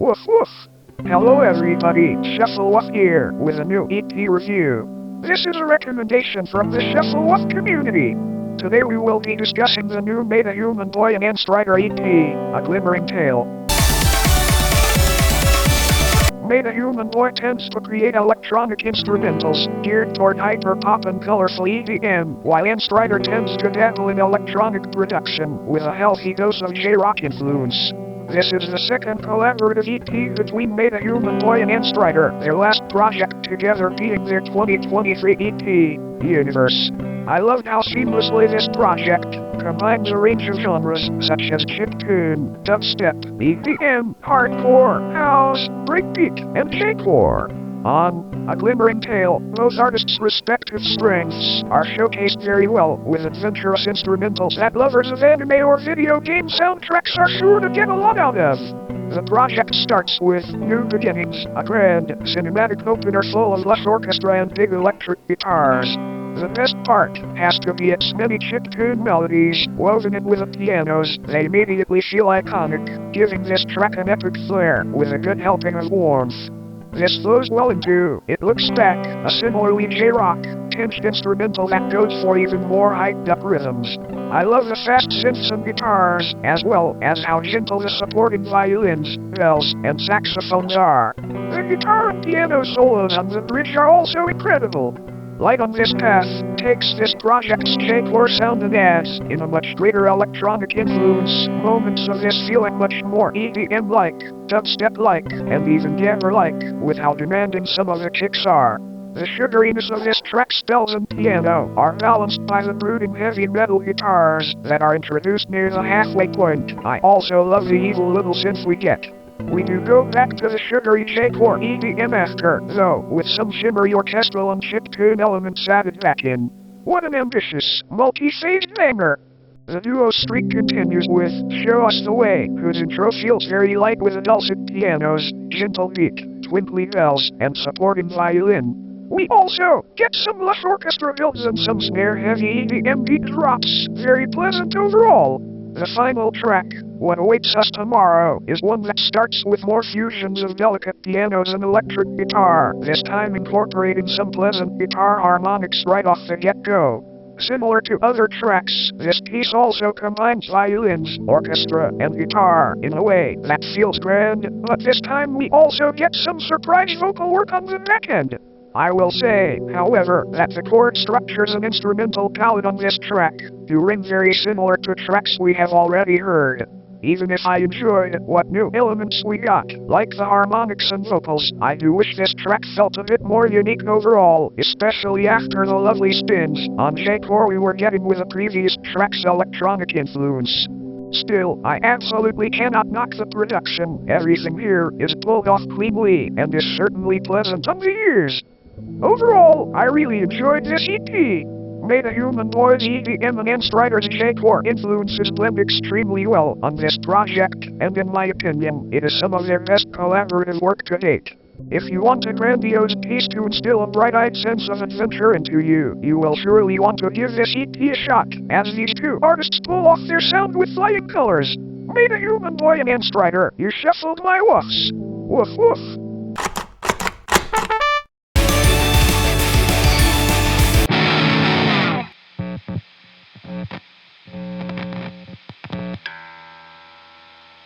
Woof woof. Hello everybody, Shuffle Woof here with a new EP review. This is a recommendation from the Shuffle Woof community. Today we will be discussing the new MetaHumanBoi and Nstryder EP, A Glimmering Tale. MetaHumanBoi tends to create electronic instrumentals geared toward hyper-pop and colorful EDM, while Nstryder tends to dabble in electronic production with a healthy dose of J-rock influence. This is the second collaborative EP between MetaHumanBoi and Nstryder, their last project together being their 2023 EP, Universe. I loved how seamlessly this project combines a range of genres such as chiptune, dubstep, EDM, hardcore, house, breakbeat, and J-core. On A Glimmering Tale, both artists' respective strengths are showcased very well with adventurous instrumentals that lovers of anime or video game soundtracks are sure to get a lot out of. The project starts with New Beginnings, a grand, cinematic opener full of lush orchestra and big electric guitars. The best part has to be its many chiptune melodies, woven in with the pianos. They immediately feel iconic, giving this track an epic flair with a good helping of warmth. This flows well into It Looks Back, a similarly J-rock tinged instrumental that goes for even more hyped-up rhythms. I love the fast synths and guitars, as well as how gentle the supporting violins, bells, and saxophones are. The guitar and piano solos on the bridge are also incredible. Light on This Path takes this project's J-core sound and adds in a much greater electronic influence, moments of this feeling much more EDM-like, dubstep-like, and even gabber-like, with how demanding some of the kicks are. The sugariness of this track's bells and piano are balanced by the brooding heavy metal guitars that are introduced near the halfway point. I also love the evil little synth we get. We do go back to the sugary J-core EDM after, though, with some shimmery orchestral and chiptune elements added back in. What an ambitious, multi-phased banger! The duo streak continues with Show Us the Way, whose intro feels very light with the dulcet pianos, gentle beat, twinkly bells, and supporting violin. We also get some lush orchestra builds and some snare-heavy EDM beat drops, very pleasant overall. The final track, What Awaits Us Tomorrow, is one that starts with more fusions of delicate pianos and electric guitar, this time incorporating some pleasant guitar harmonics right off the get-go. Similar to other tracks, this piece also combines violins, orchestra, and guitar in a way that feels grand, but this time we also get some surprise vocal work on the back end. I will say, however, that the chord structures and instrumental palette on this track do ring very similar to tracks we have already heard. Even if I enjoyed what new elements we got, like the harmonics and vocals, I do wish this track felt a bit more unique overall, especially after the lovely spins on J-core we were getting with the previous track's electronic influence. Still, I absolutely cannot knock the production. Everything here is pulled off cleanly and is certainly pleasant on the ears. Overall, I really enjoyed this EP. MetaHumanBoi's EDM and Nstryder's J-core influences blend extremely well on this project, and in my opinion, it is some of their best collaborative work to date. If you want a grandiose piece to instill a bright-eyed sense of adventure into you, you will surely want to give this EP a shot, as these two artists pull off their sound with flying colors. MetaHumanBoi and Nstryder, you shuffled my woofs. Woof woof.